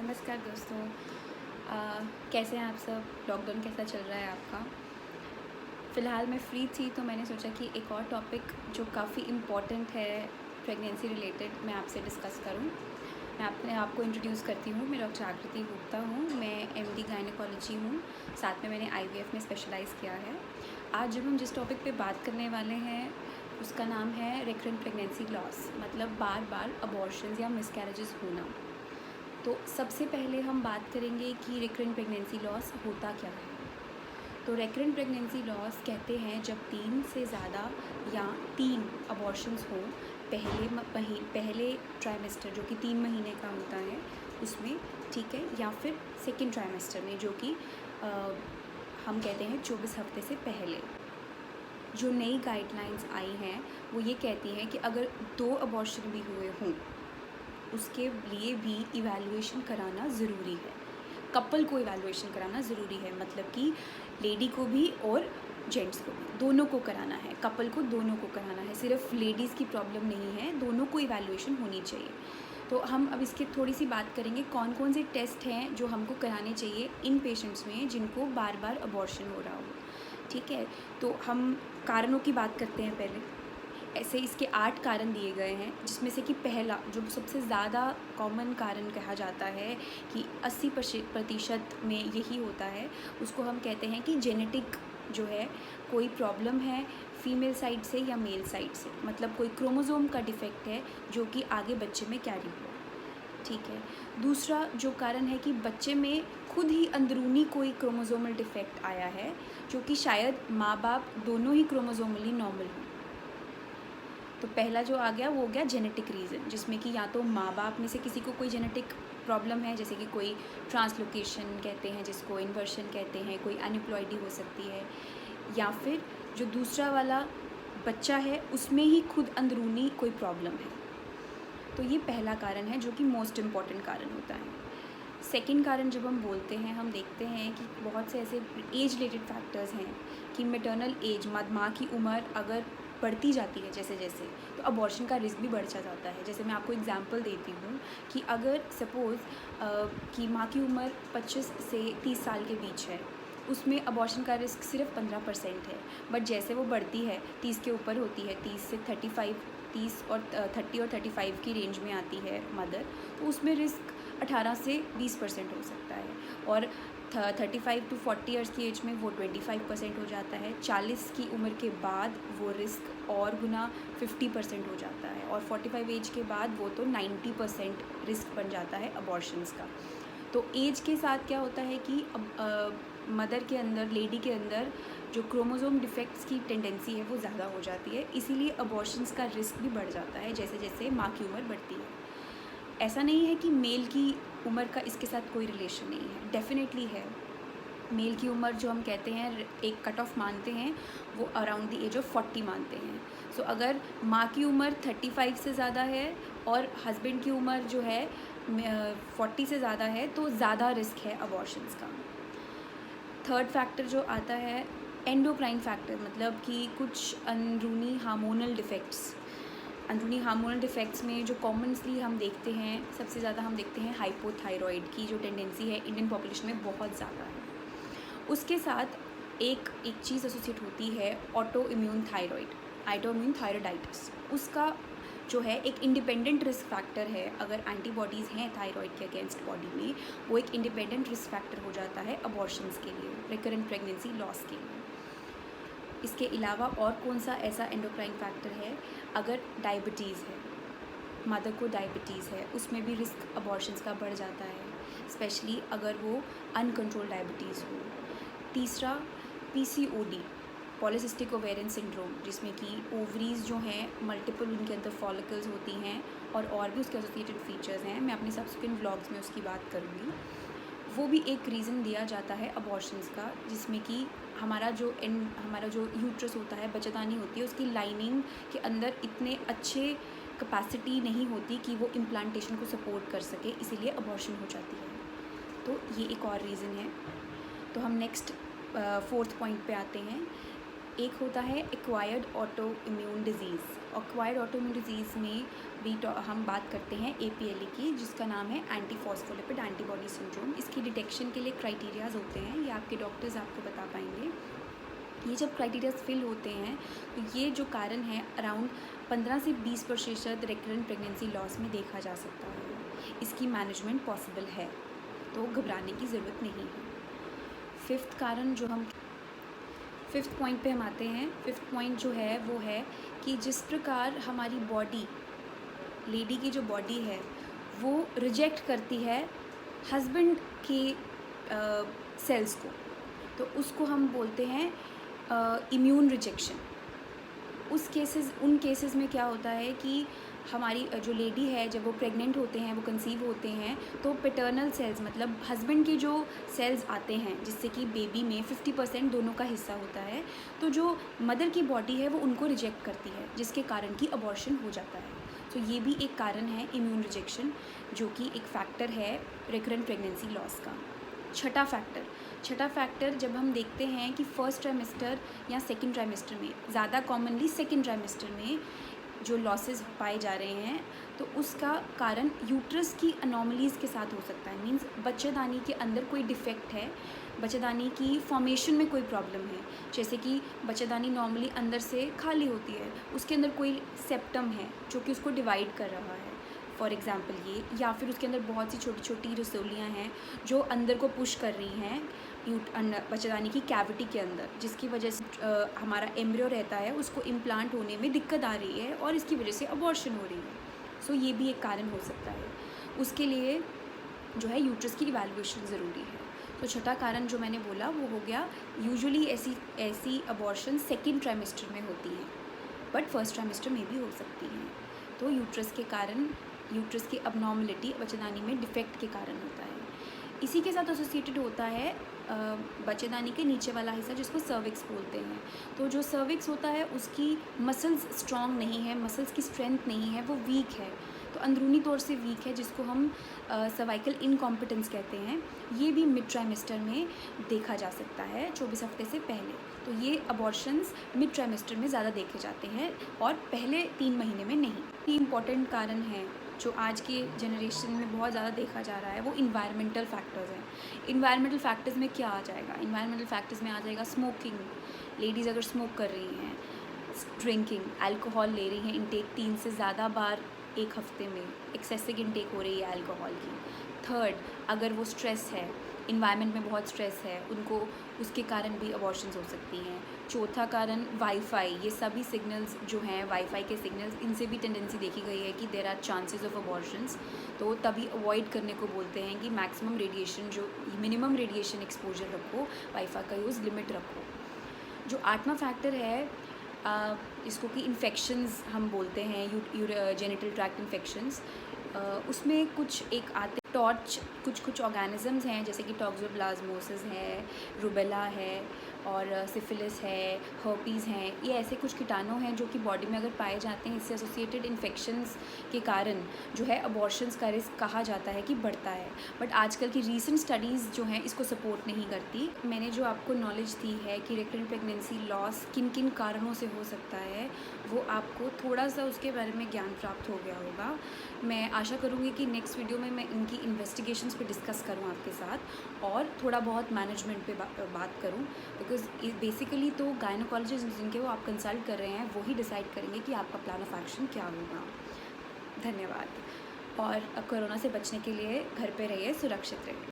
नमस्कार दोस्तों। कैसे हैं आप सब? लॉकडाउन कैसा चल रहा है आपका? फ़िलहाल मैं फ्री थी तो मैंने सोचा कि एक और टॉपिक जो काफ़ी इम्पोर्टेंट है प्रेगनेंसी रिलेटेड मैं आपसे डिस्कस करूं। मैं अपने आप को इंट्रोड्यूस करती हूँ। मैं डॉक्टर आकृति गुप्ता हूँ। मैं एमडी गायनेकोलॉजी हूँ। साथ में मैंने आईवीएफ में स्पेशलाइज़ किया है। आज जब हम जिस टॉपिक पे बात करने वाले हैं उसका नाम है रिकरेंट प्रेगनेंसी लॉस, मतलब बार बार अबॉर्शंस या मिसकैरेजेस होना। तो सबसे पहले हम बात करेंगे कि रिकरेंट प्रेगनेंसी लॉस होता क्या है। तो रिकरेंट प्रेगनेंसी लॉस कहते हैं जब 3 से ज़्यादा या 3 अबॉर्शंस हों पहले ट्राइमेस्टर जो कि 3 महीने का होता है उसमें, ठीक है, या फिर सेकेंड ट्राइमेस्टर में जो कि हम कहते हैं 24 हफ्ते से पहले। जो नई गाइडलाइंस आई हैं वो ये कहती हैं कि अगर 2 अबॉर्शन भी हुए हों उसके लिए भी इवैल्यूएशन कराना ज़रूरी है। कपल को इवैल्यूएशन कराना ज़रूरी है, मतलब कि लेडी को भी और जेंट्स को भी, दोनों को कराना है। कपल को दोनों को कराना है, सिर्फ लेडीज़ की प्रॉब्लम नहीं है, दोनों को इवैल्यूएशन होनी चाहिए। तो हम अब इसकी थोड़ी सी बात करेंगे कौन कौन से टेस्ट हैं जो हमको कराने चाहिए इन पेशेंट्स में जिनको बार बार अबॉर्शन हो रहा हो। ठीक है, तो हम कारणों की बात करते हैं पहले। ऐसे इसके 8 कारण दिए गए हैं, जिसमें से कि पहला जो सबसे ज़्यादा कॉमन कारण कहा जाता है कि 80% में यही होता है, उसको हम कहते हैं कि जेनेटिक जो है कोई प्रॉब्लम है फीमेल साइड से या मेल साइड से, मतलब कोई क्रोमोसोम का डिफेक्ट है जो कि आगे बच्चे में कैरी हो। ठीक है, दूसरा जो कारण है कि बच्चे में खुद ही अंदरूनी कोई क्रोमोसोमल डिफेक्ट आया है जो कि शायद माँ बाप दोनों ही क्रोमोसोमली नॉर्मल हों। तो पहला जो आ गया वो हो गया जेनेटिक रीज़न, जिसमें कि या तो माँ बाप में से किसी को कोई जेनेटिक प्रॉब्लम है, जैसे कि कोई ट्रांसलोकेशन कहते हैं जिसको, इन्वर्शन कहते हैं, कोई एनिप्लॉइडी हो सकती है, या फिर जो दूसरा वाला बच्चा है उसमें ही खुद अंदरूनी कोई प्रॉब्लम है। तो ये पहला कारण है जो कि मोस्ट इम्पॉर्टेंट कारण होता है। सेकंड कारण जब हम बोलते हैं, हम देखते हैं कि बहुत से ऐसे एज रिलेटेड फैक्टर्स हैं कि मैटरनल एज, माँ की उम्र अगर बढ़ती जाती है जैसे जैसे, तो अबॉर्शन का रिस्क भी बढ़ता जाता है। जैसे मैं आपको एग्जांपल देती हूँ कि अगर सपोज़ कि माँ की उम्र 25 से 30 साल के बीच है, उसमें अबॉर्शन का रिस्क सिर्फ 15% है। बट जैसे वो बढ़ती है, 30 के ऊपर होती है, 30 से 35, 30 और 30 और 35 की रेंज में आती है मदर, तो उसमें रिस्क 18 से 20% हो सकता है। और 35 टू 40 ईयर्स की एज में वो 25% हो जाता है। 40 की उम्र के बाद वो रिस्क और गुना 50% हो जाता है, और 45 एज के बाद वो तो 90% रिस्क बन जाता है अबॉर्शंस का। तो एज के साथ क्या होता है कि अब मदर के अंदर, लेडी के अंदर जो क्रोमोसोम डिफेक्ट्स की टेंडेंसी है वो ज़्यादा हो जाती है, इसीलिए अबॉर्शंस का रिस्क भी बढ़ जाता है जैसे जैसे माँ की उम्र बढ़ती है। ऐसा नहीं है कि मेल की उम्र का इसके साथ कोई रिलेशन नहीं है, डेफिनेटली है। मेल की उम्र जो हम कहते हैं एक कट ऑफ मानते हैं, वो अराउंड द एज ऑफ 40 मानते हैं। सो अगर माँ की उम्र 35 से ज़्यादा है और हस्बैंड की उम्र जो है 40 से ज़्यादा है, तो ज़्यादा रिस्क है अबॉर्शंस का। थर्ड फैक्टर जो आता है एंडोक्राइन फैक्टर, मतलब कि कुछ अंदरूनी हार्मोनल डिफेक्ट्स। अंदरूनी हार्मोनल डिफेक्ट्स में जो कॉमनली हम देखते हैं, सबसे ज़्यादा हम देखते हैं हाइपोथायरॉइड की जो टेंडेंसी है इंडियन पॉपुलेशन में बहुत ज़्यादा है। उसके साथ एक चीज़ एसोसिएट होती है ऑटो इम्यून थायराइडाइटिस। उसका जो है एक इंडिपेंडेंट रिस्क फैक्टर है। अगर एंटीबॉडीज़ हैं थायराइड के अगेंस्ट बॉडी में, वो एक इंडिपेंडेंट रिस्क फैक्टर हो जाता है अबॉर्शंस के लिए, रिकरेंट प्रेगनेंसी लॉस के लिए। इसके अलावा और कौन सा ऐसा एंडोक्राइन फैक्टर है? अगर डायबिटीज़ है, मदर को डायबिटीज़ है, उसमें भी रिस्क अबॉर्शंस का बढ़ जाता है, स्पेशली अगर वो अनकंट्रोल डायबिटीज़ हो। तीसरा पीसीओडी, पॉलीसिस्टिक ओवेरियन सिंड्रोम, जिसमें कि ओवरीज जो हैं मल्टीपल उनके अंदर फॉलिकल्स होती हैं और भी उसके एसोसिएटेड फीचर्स हैं। मैं अपने सब्सिक्वेंट व्लॉग्स में उसकी बात करूँगी। वो भी एक रीज़न दिया जाता है अबॉर्शंस का, जिसमें कि हमारा जो यूट्रस होता है, बच्चेदानी होती है, उसकी लाइनिंग के अंदर इतने अच्छे कैपेसिटी नहीं होती कि वो इम्प्लांटेशन को सपोर्ट कर सके, इसीलिए अबॉर्शन हो जाती है। तो ये एक और रीज़न है। तो हम नेक्स्ट फोर्थ पॉइंट पे आते हैं, एक होता है acquired auto immune disease. Acquired auto immune disease में भी हम बात करते हैं APLE की, जिसका नाम है एंटी फॉस्फोलिपिड एंटीबॉडी सिंड्रोम। इसकी डिटेक्शन के लिए क्राइटेरियाज होते हैं, ये आपके डॉक्टर्स आपको बता पाएंगे। ये जब क्राइटेरियाज फिल होते हैं तो ये जो कारण है अराउंड 15 से 20% रिकरेंट प्रेगनेंसी लॉस में देखा जा सकता है। इसकी मैनेजमेंट पॉसिबल है, तो घबराने की ज़रूरत नहीं है। फिफ्थ पॉइंट पे हम आते हैं। फिफ्थ पॉइंट जो है वो है कि जिस प्रकार हमारी बॉडी, लेडी की जो बॉडी है वो रिजेक्ट करती है हस्बैंड के सेल्स को, तो उसको हम बोलते हैं इम्यून रिजेक्शन। उन केसेस में क्या होता है कि हमारी जो लेडी है जब वो प्रेग्नेंट होते हैं, वो कंसीव होते हैं, तो पैटर्नल सेल्स मतलब हस्बैंड के जो सेल्स आते हैं, जिससे कि बेबी में 50% दोनों का हिस्सा होता है, तो जो मदर की बॉडी है वो उनको रिजेक्ट करती है, जिसके कारण कि अबॉर्शन हो जाता है। तो ये भी एक कारण है इम्यून रिजेक्शन, जो कि एक फैक्टर है रिकरेंट प्रेगनेंसी लॉस का। छठा फैक्टर जब हम देखते हैं कि फर्स्ट ट्राइमेस्टर या सेकंड ट्राइमेस्टर में, ज़्यादा कॉमनली सेकंड ट्राइमेस्टर में जो लॉसेस पाए जा रहे हैं, तो उसका कारण यूट्रस की अनोमलीज़ के साथ हो सकता है। मींस बच्चेदानी के अंदर कोई डिफेक्ट है, बच्चेदानी की फॉर्मेशन में कोई प्रॉब्लम है। जैसे कि बच्चेदानी नॉर्मली अंदर से खाली होती है, उसके अंदर कोई सेप्टम है जो कि उसको डिवाइड कर रहा है, फॉर एग्ज़ाम्पल ये, या फिर उसके अंदर बहुत सी छोटी छोटी रसोलियाँ हैं जो अंदर को पुश कर रही हैं बच्चेदानी की कैविटी के अंदर, जिसकी वजह से हमारा एम्ब्रियो रहता है उसको इम्प्लांट होने में दिक्कत आ रही है और इसकी वजह से अबॉर्शन हो रही है। सो ये भी एक कारण हो सकता है। उसके लिए जो है यूट्रस की इवैल्यूएशन ज़रूरी है। तो छठा कारण जो मैंने बोला वो हो गया, यूजुअली ऐसी अबॉर्शन सेकेंड ट्राइमेस्टर में होती हैं, बट फर्स्ट ट्राइमेस्टर में भी हो सकती हैं। तो यूट्रस की अबनॉर्मलिटी बच्चेदानी में डिफेक्ट के कारण होता है। इसी के साथ एसोसिएटेड होता है बच्चेदानी के नीचे वाला हिस्सा, जिसको सर्विक्स बोलते हैं। तो जो सर्विक्स होता है उसकी मसल्स स्ट्रॉन्ग नहीं है, मसल्स की स्ट्रेंथ नहीं है, वो वीक है, तो अंदरूनी तौर से वीक है, जिसको हम सर्वाइकल इनकॉम्पिटेंस कहते हैं। ये भी मिड ट्राइमेस्टर में देखा जा सकता है, 24 हफ्ते से पहले। तो ये अबॉर्शंस मिड ट्राइमेस्टर में ज़्यादा देखे जाते हैं और पहले 3 महीने में नहीं। ये इम्पॉर्टेंट कारण है जो आज के जनरेशन में बहुत ज़्यादा देखा जा रहा है, वो इन्वायरमेंटल फैक्टर्स हैं। इन्वायरमेंटल फैक्टर्स में क्या आ जाएगा? इन्वायरमेंटल फैक्टर्स में आ जाएगा स्मोकिंग। लेडीज़ अगर स्मोक कर रही हैं, ड्रिंकिंग, अल्कोहल ले रही हैं, इंटेक 3 से ज़्यादा बार एक हफ्ते में एक्सेसिव इंटेक हो रही है अल्कोहल की। थर्ड, अगर वो स्ट्रेस है, इन्वायरमेंट में बहुत स्ट्रेस है उनको, उसके कारण भी अबॉर्शंस हो सकती हैं। चौथा कारण वाईफाई, ये सभी सिग्नल्स जो हैं, वाईफाई के सिग्नल्स, इनसे भी टेंडेंसी देखी गई है कि there are chances of abortions. तो तभी अवॉइड करने को बोलते हैं कि मैक्सिमम रेडिएशन, जो मिनिमम रेडिएशन एक्सपोजर रखो, वाईफाई का यूज़ लिमिट रखो। जो 8वां फैक्टर है, इसको कि इन्फेक्शंस हम बोलते हैं, जेनिटल ट्रैक्ट इन्फेक्शंस। उसमें कुछ एक आते कुछ ऑर्गेनिजम्स हैं, जैसे कि टॉक्सोप्लाज्मोसिस है, रूबेला है और सिफिलिस है, हर्पीज़ हैं। ये ऐसे कुछ कीटाणु हैं जो कि बॉडी में अगर पाए जाते हैं, इससे एसोसिएटेड इन्फेक्शंस के कारण जो है अबॉर्शंस का रिस्क कहा जाता है कि बढ़ता है। बट आजकल की रीसेंट स्टडीज़ जो हैं इसको सपोर्ट नहीं करती। मैंने जो आपको नॉलेज दी है कि रिकरेंट प्रेगनेंसी लॉस किन किन कारणों से हो सकता है, वो आपको थोड़ा सा उसके बारे में ज्ञान प्राप्त हो गया होगा। मैं आशा करूँगी कि नेक्स्ट वीडियो में मैं इनकी इन्वेस्टिगेशंस पे डिस्कस करूँ आपके साथ, और थोड़ा बहुत मैनेजमेंट पे बात करूँ, बिकॉज बेसिकली तो गायनोकोलॉजिस्ट जिनके वो आप कंसल्ट कर रहे हैं वो ही डिसाइड करेंगे कि आपका प्लान ऑफ एक्शन क्या होगा। धन्यवाद। और कोरोना से बचने के लिए घर पे रहिए, सुरक्षित रहिए।